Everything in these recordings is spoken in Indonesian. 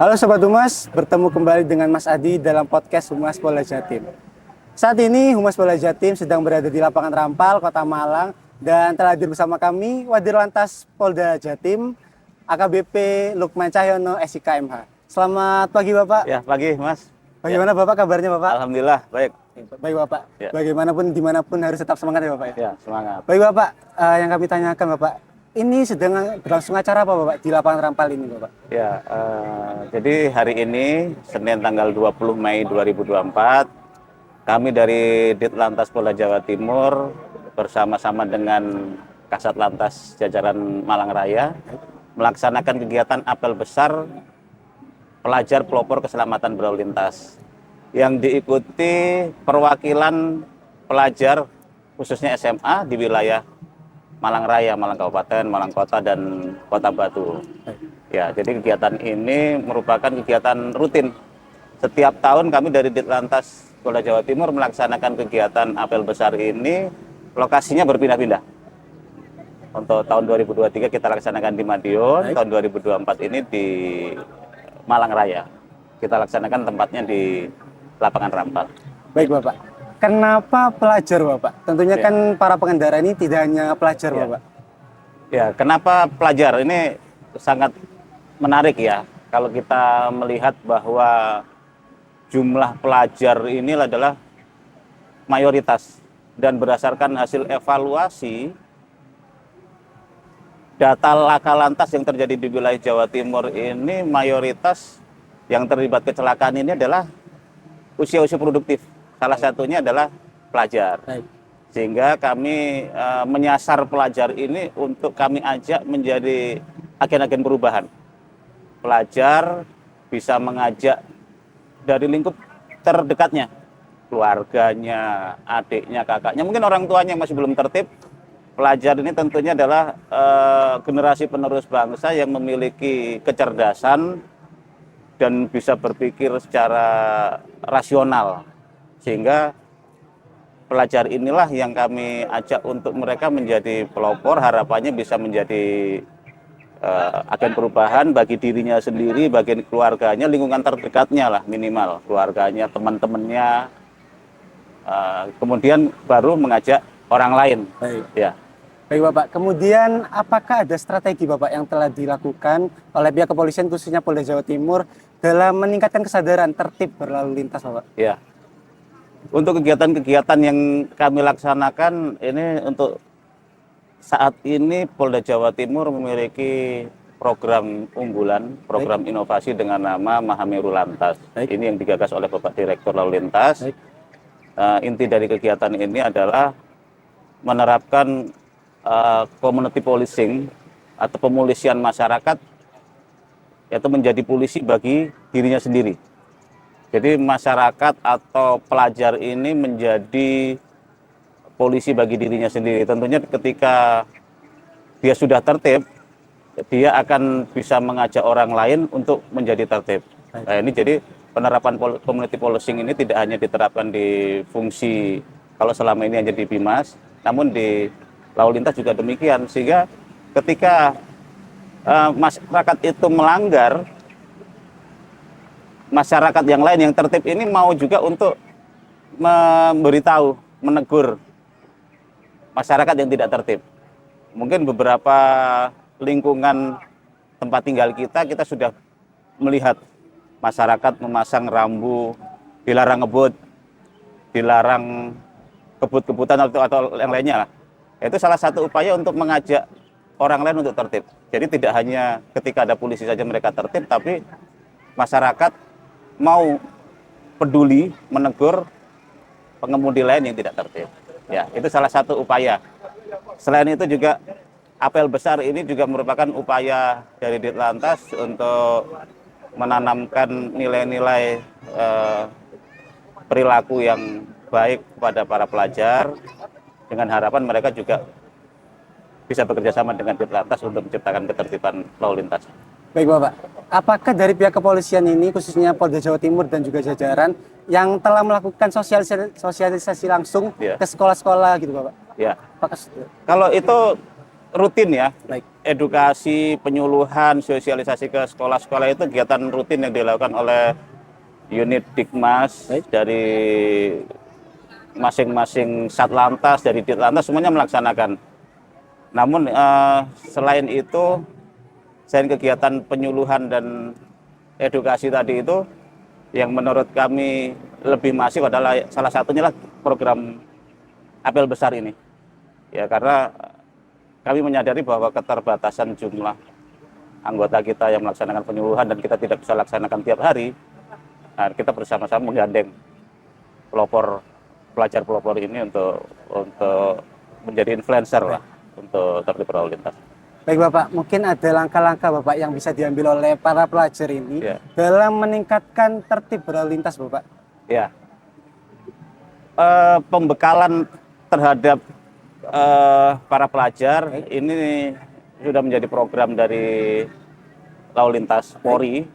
Halo Sobat Humas, bertemu kembali dengan Mas Adi dalam podcast Humas Polda Jatim. Saat ini Humas Polda Jatim sedang berada di lapangan Rampal, Kota Malang, dan telah hadir bersama kami Wadir Lantas Polda Jatim, AKBP Lukman Cahyono, SIKMH. Selamat pagi Bapak. Ya, pagi Mas. Bagaimana Bapak kabarnya Bapak? Alhamdulillah, baik. Baik Bapak, Ya. Bagaimanapun, dimanapun harus tetap semangat ya Bapak ya? Ya, semangat. Baik Bapak, yang kami tanyakan Bapak, ini sedang berlangsung acara apa Bapak di lapangan Rampal ini Bapak? Ya, jadi hari ini, Senin tanggal 20 Mei 2024, kami dari Ditlantas Polda Jawa Timur bersama-sama dengan Kasat Lantas jajaran Malang Raya melaksanakan kegiatan apel besar pelajar pelopor keselamatan berlalu lintas yang diikuti perwakilan pelajar khususnya SMA di wilayah Malang Raya, Malang Kabupaten, Malang Kota, dan Kota Batu. Ya, jadi kegiatan ini merupakan kegiatan rutin. Setiap tahun kami dari Ditlantas Polda Jawa Timur melaksanakan kegiatan apel besar ini, lokasinya berpindah-pindah. Untuk tahun 2023 kita laksanakan di Madiun, tahun 2024 ini di Malang Raya. Kita laksanakan tempatnya di lapangan Rampal. Baik Bapak, kenapa pelajar Bapak? Tentunya Ya. kan para pengendara ini tidak hanya pelajar Ya. Bapak. Ya, kenapa pelajar? Ini sangat menarik ya. Kalau kita melihat bahwa jumlah pelajar ini adalah mayoritas. Dan berdasarkan hasil evaluasi data laka lantas yang terjadi di wilayah Jawa Timur ini, mayoritas yang terlibat kecelakaan ini adalah usia-usia produktif. Salah satunya adalah pelajar. Baik. Sehingga kami menyasar pelajar ini untuk kami ajak menjadi agen-agen perubahan. Pelajar bisa mengajak dari lingkup terdekatnya, keluarganya, adiknya, kakaknya, mungkin orang tuanya yang masih belum tertib. Pelajar ini tentunya adalah generasi penerus bangsa yang memiliki kecerdasan dan bisa berpikir secara rasional. Sehingga pelajar inilah yang kami ajak untuk mereka menjadi pelopor, harapannya bisa menjadi agen perubahan bagi dirinya sendiri, bagi keluarganya, lingkungan terdekatnya lah minimal, keluarganya, teman-temannya, kemudian baru mengajak orang lain. Baik. Ya. Baik Bapak, kemudian apakah ada strategi Bapak yang telah dilakukan oleh pihak kepolisian khususnya Polda Jawa Timur dalam meningkatkan kesadaran tertib berlalu lintas Bapak? Ya. Untuk kegiatan-kegiatan yang kami laksanakan ini, untuk saat ini Polda Jawa Timur memiliki program unggulan, program inovasi dengan nama Mahameru Lantas. Baik. Ini yang digagas oleh Bapak Direktur Lalu Lintas. Baik. Inti dari kegiatan ini adalah menerapkan community policing atau pemolisian masyarakat, yaitu menjadi polisi bagi dirinya sendiri. Jadi masyarakat atau pelajar ini menjadi polisi bagi dirinya sendiri. Tentunya ketika dia sudah tertib, dia akan bisa mengajak orang lain untuk menjadi tertib. Nah, ini jadi penerapan community policing ini tidak hanya diterapkan di fungsi, kalau selama ini hanya di Bimas, namun di lalu lintas juga demikian. Sehingga ketika masyarakat itu melanggar, masyarakat yang lain yang tertib ini mau juga untuk memberitahu, menegur masyarakat yang tidak tertib. Mungkin beberapa lingkungan tempat tinggal kita sudah melihat masyarakat memasang rambu, dilarang ngebut, dilarang kebut-kebutan atau yang lainnya lah. Itu salah satu upaya untuk mengajak orang lain untuk tertib. Jadi tidak hanya ketika ada polisi saja mereka tertib, tapi masyarakat mau peduli menegur pengemudi lain yang tidak tertib. Ya, itu salah satu upaya. Selain itu juga apel besar ini juga merupakan upaya dari Ditlantas untuk menanamkan nilai-nilai perilaku yang baik kepada para pelajar, dengan harapan mereka juga bisa bekerja sama dengan Ditlantas untuk menciptakan ketertiban lalu lintas. Baik Bapak, apakah dari pihak kepolisian ini khususnya Polda Jawa Timur dan juga jajaran yang telah melakukan sosialisasi langsung Ya. ke sekolah-sekolah gitu Bapak? Ya, Apakah kalau itu rutin ya. Baik. Edukasi, penyuluhan, sosialisasi ke sekolah-sekolah itu kegiatan rutin yang dilakukan oleh unit Dikmas Baik. dari masing-masing Satlantas, dari Ditlantas semuanya melaksanakan. Namun selain itu, selain kegiatan penyuluhan dan edukasi tadi itu, yang menurut kami lebih masif adalah salah satunya lah program apel besar ini. Ya karena kami menyadari bahwa keterbatasan jumlah anggota kita yang melaksanakan penyuluhan dan kita tidak bisa laksanakan tiap hari. Nah, kita bersama-sama menggandeng pelajar-pelopor ini untuk menjadi influencer lah untuk tertib berlalu lintas. Baik Bapak, mungkin ada langkah-langkah Bapak yang bisa diambil oleh para pelajar ini Ya. dalam meningkatkan tertib berlalu lintas Bapak. Ya, pembekalan terhadap para pelajar ini sudah menjadi program dari Lalu Lintas Polri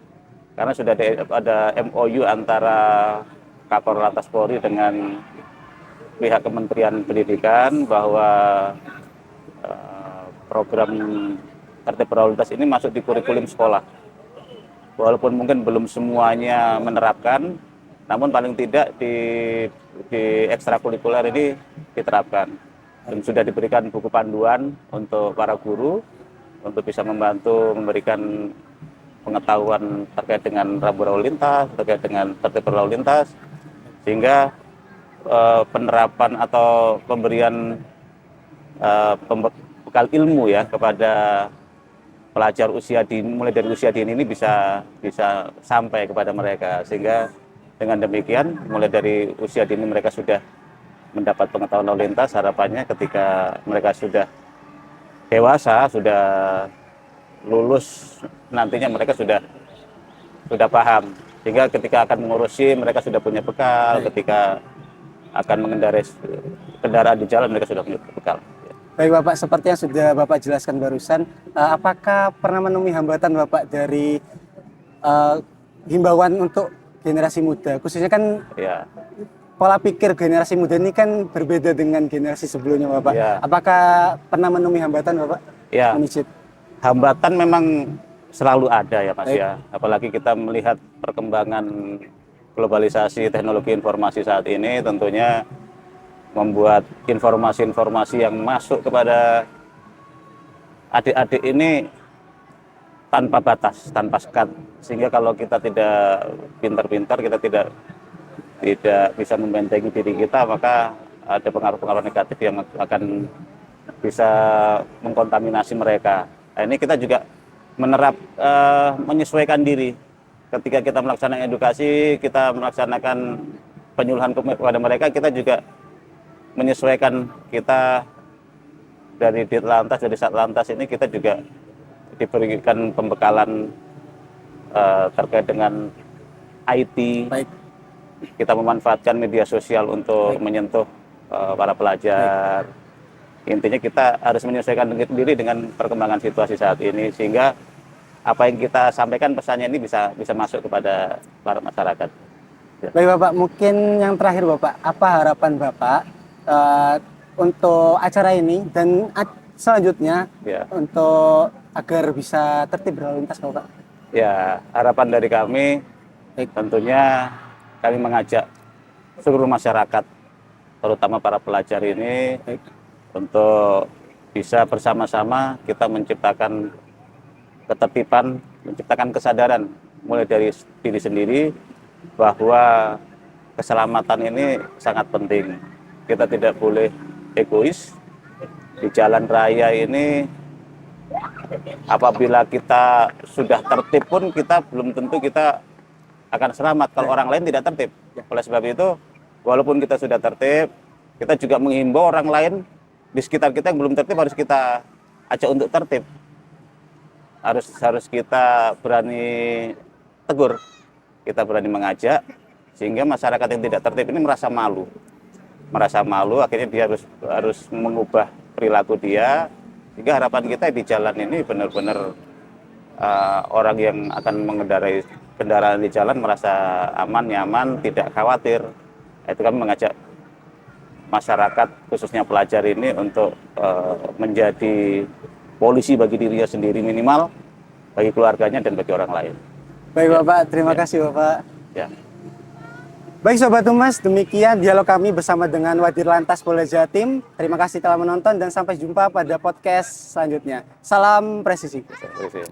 karena sudah ada MOU antara Kakor Lantas Polri dengan pihak Kementerian Pendidikan bahwa program tertib berlalu lintas ini masuk di kurikulum sekolah. Walaupun mungkin belum semuanya menerapkan, namun paling tidak di ekstrakurikuler ini diterapkan. Dan sudah diberikan buku panduan untuk para guru untuk bisa membantu memberikan pengetahuan terkait dengan rambu lalu lintas, terkait dengan tertib berlalu lintas, sehingga penerapan atau pemberian bekal ilmu ya kepada pelajar usia dini, mulai dari usia dini ini bisa sampai kepada mereka, sehingga dengan demikian mulai dari usia dini mereka sudah mendapat pengetahuan lalu lintas. Harapannya ketika mereka sudah dewasa, sudah lulus, nantinya mereka sudah paham, sehingga ketika akan mengurusi mereka sudah punya bekal, ketika akan mengendarai kendaraan di jalan mereka sudah punya bekal. Baik Bapak, seperti yang sudah Bapak jelaskan barusan, apakah pernah menemui hambatan Bapak dari himbauan untuk generasi muda, khususnya kan Ya, pola pikir generasi muda ini kan berbeda dengan generasi sebelumnya Bapak. Ya. Apakah pernah menemui hambatan Bapak? ya. Menicit. Hambatan memang selalu ada ya Mas Baik. ya. Apalagi kita melihat perkembangan globalisasi teknologi informasi saat ini, tentunya membuat informasi-informasi yang masuk kepada adik-adik ini tanpa batas, tanpa sekat, sehingga kalau kita tidak pintar-pintar, kita tidak bisa membentengi diri kita, maka ada pengaruh-pengaruh negatif yang akan bisa mengkontaminasi mereka. Nah, ini kita juga menyesuaikan diri ketika kita melaksanakan edukasi, kita melaksanakan penyuluhan kepada mereka, kita juga menyesuaikan. Kita dari Ditlantas, dari Satlantas ini kita juga diberikan pembekalan terkait dengan IT. Baik. Kita memanfaatkan media sosial untuk menyentuh para pelajar. Intinya kita harus menyesuaikan diri dengan perkembangan situasi saat ini, sehingga apa yang kita sampaikan pesannya ini bisa masuk kepada para masyarakat. Baik Bapak, mungkin yang terakhir Bapak, apa harapan Bapak untuk acara ini dan selanjutnya Ya. untuk agar bisa tertib berlalu lintas Bapak? Ya, harapan dari kami tentunya kami mengajak seluruh masyarakat, terutama para pelajar ini, untuk bisa bersama-sama kita menciptakan ketertiban, menciptakan kesadaran mulai dari diri sendiri bahwa keselamatan ini sangat penting. Kita tidak boleh egois. Di jalan raya ini apabila kita sudah tertib pun kita belum tentu kita akan selamat kalau orang lain tidak tertib. Oleh sebab itu, walaupun kita sudah tertib, kita juga menghimbau orang lain di sekitar kita yang belum tertib harus kita ajak untuk tertib. Harus kita berani tegur, kita berani mengajak, sehingga masyarakat yang tidak tertib ini merasa malu, akhirnya dia harus mengubah perilaku dia, sehingga harapan kita di jalan ini benar-benar orang yang akan mengendarai kendaraan di jalan merasa aman, nyaman, tidak khawatir. Itu kami mengajak masyarakat khususnya pelajar ini untuk menjadi polisi bagi dirinya sendiri minimal, bagi keluarganya dan bagi orang lain. Baik Bapak, terima kasih Bapak. Ya. Baik Sobat Humas, demikian dialog kami bersama dengan Wadir Lantas Polda Jatim. Terima kasih telah menonton dan sampai jumpa pada podcast selanjutnya. Salam presisi. Terima kasih.